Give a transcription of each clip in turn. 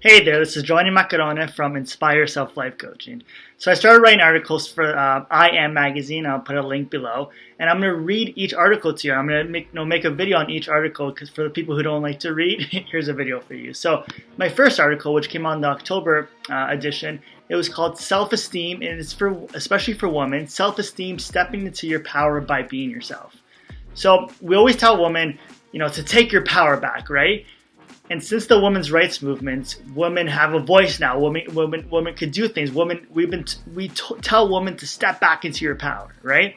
Hey there, this is Giovanni Maccarrone from Inspire Self-Life Coaching. So I started writing articles for i.am.magazine. I'll put a link below, and I'm going to read each article to you. I'm going to make a video on each article because for the people who don't like to read, here's a video for you. So my first article, which came out in the October edition, it was called Self-Esteem, and it's especially for women. Self-esteem, stepping into your power by being yourself. So we always tell women, to take your power back, right? And since the women's rights movement, women have a voice now. Women could do things. We tell women to step back into your power, right?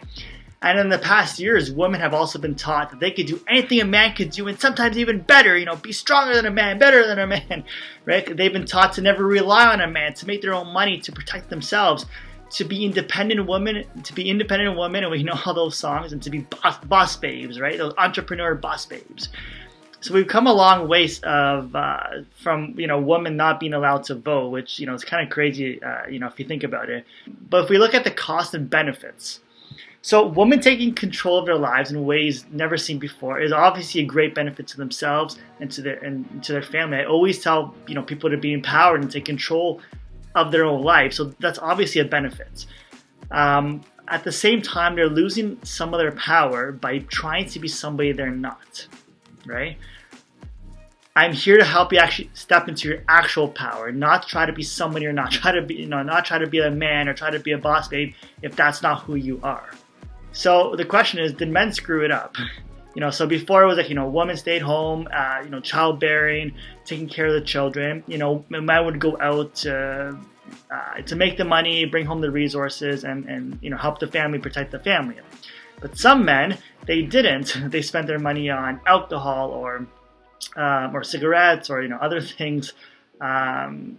And in the past years, women have also been taught that they could do anything a man could do, and sometimes even better. Be stronger than a man, better than a man, right? They've been taught to never rely on a man, to make their own money, to protect themselves, to be independent women, and we know all those songs, and to be boss babes, right? Those entrepreneur boss babes. So we've come a long ways from women not being allowed to vote, which is kind of crazy if you think about it. But if we look at the cost and benefits, so women taking control of their lives in ways never seen before is obviously a great benefit to themselves and to their family. I always tell people to be empowered and take control of their own life. So that's obviously a benefit. At the same time, they're losing some of their power by trying to be somebody they're not. Right? I'm here to help you actually step into your actual power, not try to be somebody or not try to be, not try to be a man or try to be a boss babe if that's not who you are. So the question is, did men screw it up? So before it was like, women stayed home, childbearing, taking care of the children. Men would go out to make the money, bring home the resources, and help the family, protect the family. But some men, they didn't. They spent their money on alcohol or cigarettes or other things. And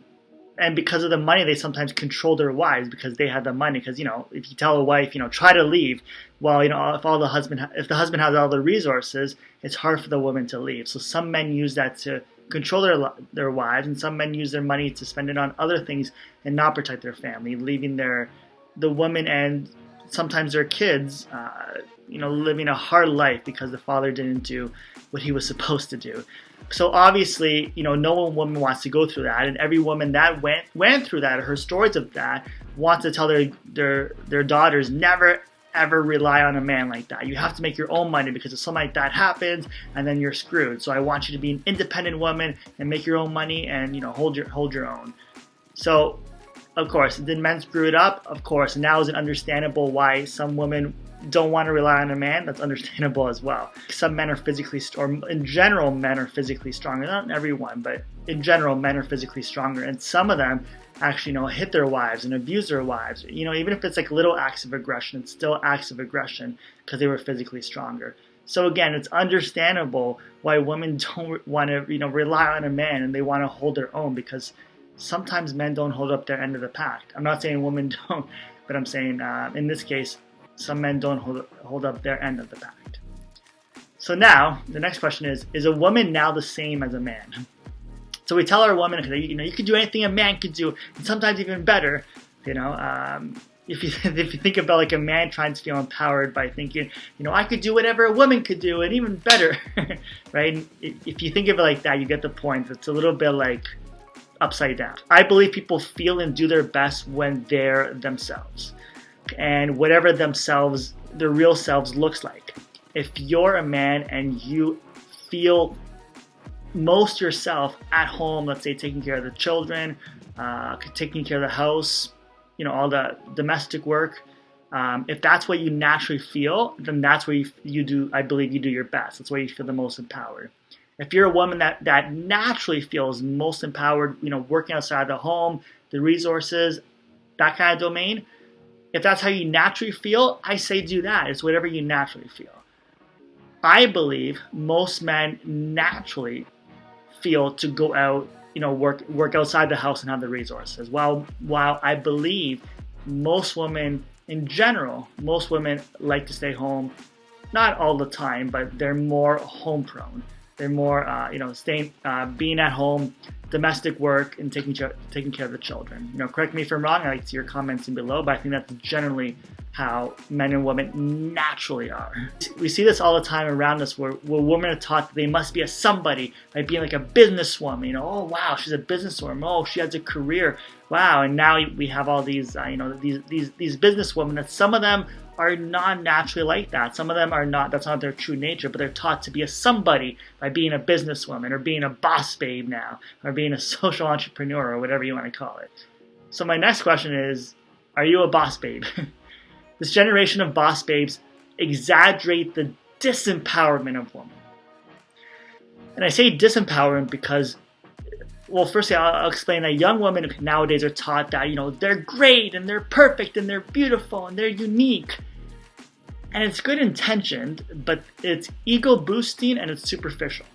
because of the money, they sometimes control their wives because they had the money. Because if you tell a wife, try to leave, well, if the husband has all the resources, it's hard for the woman to leave. So some men use that to control their wives, and some men use their money to spend it on other things and not protect their family, leaving the woman and sometimes their kids, living a hard life because the father didn't do what he was supposed to do. So obviously, no woman wants to go through that, and every woman that went through that, or heard stories of that, wants to tell their daughters, never ever rely on a man like that. You have to make your own money because if something like that happens, and then you're screwed. So I want you to be an independent woman and make your own money and hold your own. So of course, did men screw it up? Of course. Now is it understandable why some women don't want to rely on a man? That's understandable as well. Some men are in general, men are physically stronger. Not everyone, but in general, men are physically stronger. And some of them actually, hit their wives and abuse their wives. Even if it's like little acts of aggression, it's still acts of aggression because they were physically stronger. So again, it's understandable why women don't want to, rely on a man and they want to hold their own, because sometimes men don't hold up their end of the pact. I'm not saying women don't, but I'm saying in this case, some men don't hold up their end of the pact. So now, the next question is a woman now the same as a man? So we tell our women, you can do anything a man could do, and sometimes even better. If you think about like a man trying to feel empowered by thinking, I could do whatever a woman could do, and even better, right? If you think of it like that, you get the point. It's a little bit like upside down. I believe people feel and do their best when they're themselves, and whatever their real selves looks like. If you're a man and you feel most yourself at home, let's say taking care of the children, taking care of the house, all the domestic work, if that's what you naturally feel, then that's where you do, I believe you do your best. That's where you feel the most empowered. If you're a woman that naturally feels most empowered, working outside the home, the resources, that kind of domain, if that's how you naturally feel, I say do that. It's whatever you naturally feel. I believe most men naturally feel to go out, work outside the house and have the resources. While I believe most women in general, like to stay home, not all the time, but they're more home prone. They're more, staying, being at home, domestic work, and taking care of the children. Correct me if I'm wrong. I like to see your comments in below, but I think that's generally how men and women naturally are. We see this all the time around us where women are taught that they must be a somebody by being like a businesswoman. Oh wow, she's a businesswoman. Oh, she has a career. Wow, and now we have all these these businesswomen that some of them are not naturally like that. Some of them are not. That's not their true nature, but they're taught to be a somebody by being a businesswoman or being a boss babe now, or being a social entrepreneur or whatever you want to call it. So my next question is, are you a boss babe? This generation of boss babes exaggerate the disempowerment of women. And I say disempowerment because, well, firstly, I'll explain that young women nowadays are taught that, they're great and they're perfect and they're beautiful and they're unique. And it's good intentioned, but it's ego boosting and it's superficial.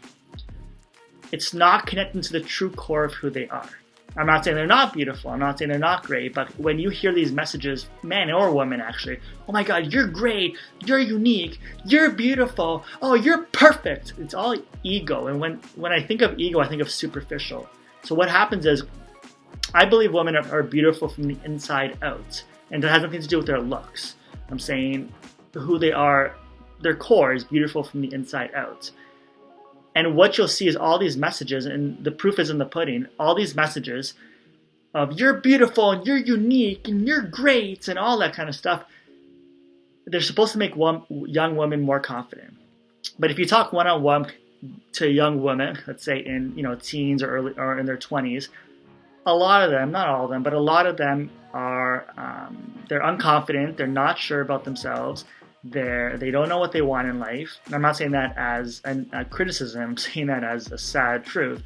It's not connecting to the true core of who they are. I'm not saying they're not beautiful. I'm not saying they're not great. But when you hear these messages, man or woman actually, oh my God, you're great, you're unique, you're beautiful, oh, you're perfect. It's all ego. And when I think of ego, I think of superficial. So what happens is, I believe women are beautiful from the inside out. And that has nothing to do with their looks. I'm saying who they are, their core is beautiful from the inside out. And what you'll see is all these messages, and the proof is in the pudding, all these messages of you're beautiful and you're unique and you're great and all that kind of stuff. They're supposed to make young women more confident. But if you talk one-on-one to a young woman, let's say in teens or early or in their 20s, a lot of them, not all of them, but a lot of them are they're unconfident, they're not sure about themselves. They don't know what they want in life. And I'm not saying that as a criticism. I'm saying that as a sad truth.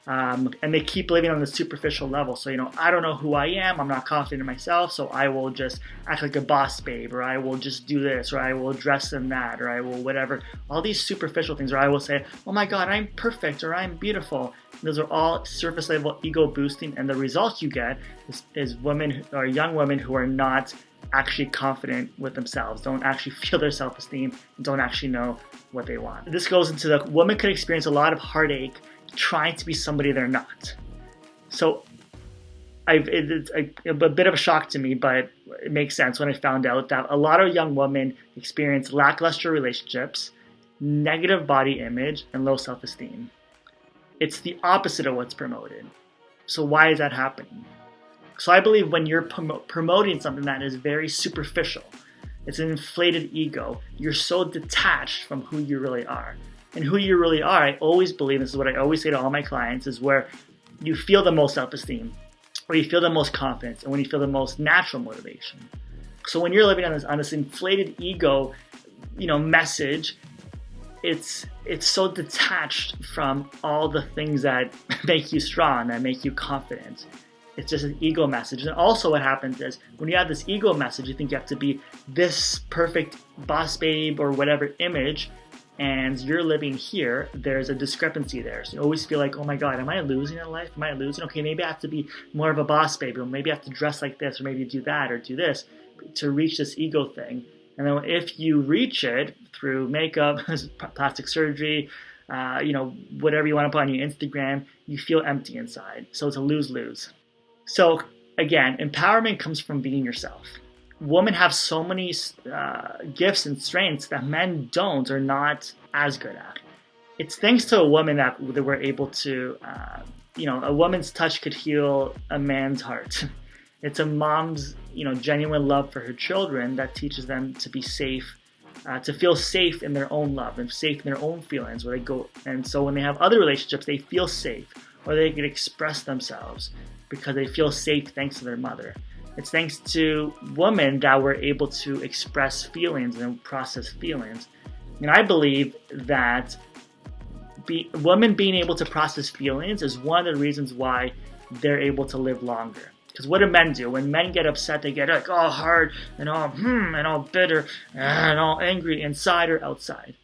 And they keep living on the superficial level. So, I don't know who I am. I'm not confident in myself. So I will just act like a boss babe, or I will just do this, or I will dress in that, or I will whatever. All these superficial things, or I will say, oh my God, I'm perfect, or I'm beautiful. Those are all surface level ego boosting. And the result you get is women or young women who are not actually confident with themselves, don't actually feel their self-esteem, don't actually know what they want. This goes into the women could experience a lot of heartache trying to be somebody they're not. So it's a bit of a shock to me, but it makes sense when I found out that a lot of young women experience lackluster relationships, negative body image, and low self-esteem. It's the opposite of what's promoted. So why is that happening? So I believe when you're promoting something that is very superficial, it's an inflated ego, you're so detached from who you really are. And who you really are, I always believe, this is what I always say to all my clients, is where you feel the most self-esteem, where you feel the most confidence, and when you feel the most natural motivation. So when you're living on this inflated ego, message, it's so detached from all the things that make you strong, that make you confident. It's just an ego message. And also what happens is when you have this ego message, you think you have to be this perfect boss babe or whatever image, and you're living here, there's a discrepancy there. So you always feel like, oh my God, am I losing in life? Am I losing? Okay, maybe I have to be more of a boss babe, or maybe I have to dress like this, or maybe do that, or do this to reach this ego thing. And then if you reach it through makeup, plastic surgery, whatever you want to put on your Instagram, you feel empty inside. So it's a lose-lose. So again, empowerment comes from being yourself. Women have so many gifts and strengths that men don't or not as good at. It's thanks to a woman that we're able to, a woman's touch could heal a man's heart. It's a mom's, genuine love for her children that teaches them to be safe, to feel safe in their own love and safe in their own feelings where they go. And so when they have other relationships, they feel safe, or they can express themselves because they feel safe thanks to their mother. It's thanks to women that we're able to express feelings and process feelings. And I believe that women being able to process feelings is one of the reasons why they're able to live longer. Because what do men do? When men get upset, they get like all hard and all and all bitter and all angry inside or outside.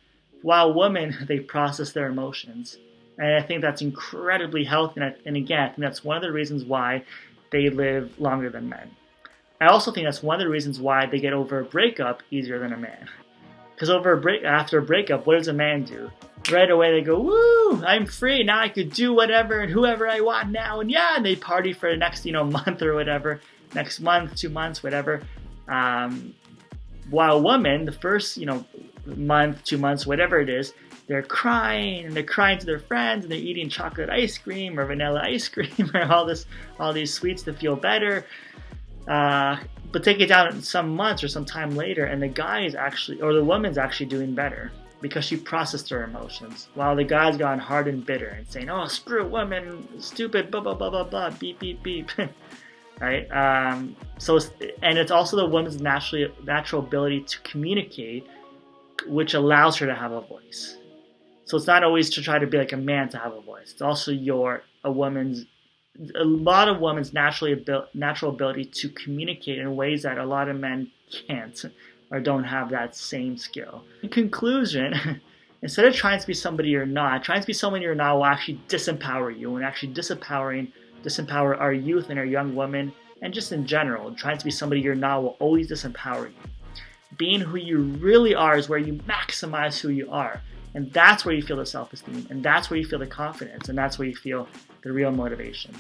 While women, they process their emotions. And I think that's incredibly healthy. And again, I think that's one of the reasons why they live longer than men. I also think that's one of the reasons why they get over a breakup easier than a man. Because after a breakup, what does a man do? right away they go, woo, I'm free, now I could do whatever and whoever I want now, and yeah, and they party for the next, month or whatever, next month, 2 months, whatever. While women, the first, month, 2 months, whatever it is, they're crying, and they're crying to their friends, and they're eating chocolate ice cream or vanilla ice cream or all these sweets to feel better. But take it down some months or some time later, and the guy is actually, or the woman's actually doing better because she processed her emotions, while the guy's gone hard and bitter and saying, "Oh, screw women, stupid, blah blah blah blah blah, beep beep beep." Right? And it's also the woman's natural ability to communicate, which allows her to have a voice. So it's not always to try to be like a man to have a voice. It's also a lot of women's natural ability to communicate in ways that a lot of men can't or don't have that same skill. In conclusion, instead of trying to be somebody you're not, trying to be someone you're not will actually disempower you, and actually disempower our youth and our young women, and just in general. Trying to be somebody you're not will always disempower you. Being who you really are is where you maximize who you are. And that's where you feel the self-esteem, and that's where you feel the confidence, and that's where you feel the real motivation.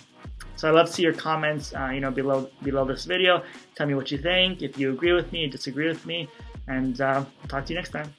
So I'd love to see your comments, below this video. Tell me what you think, if you agree with me, disagree with me, and talk to you next time.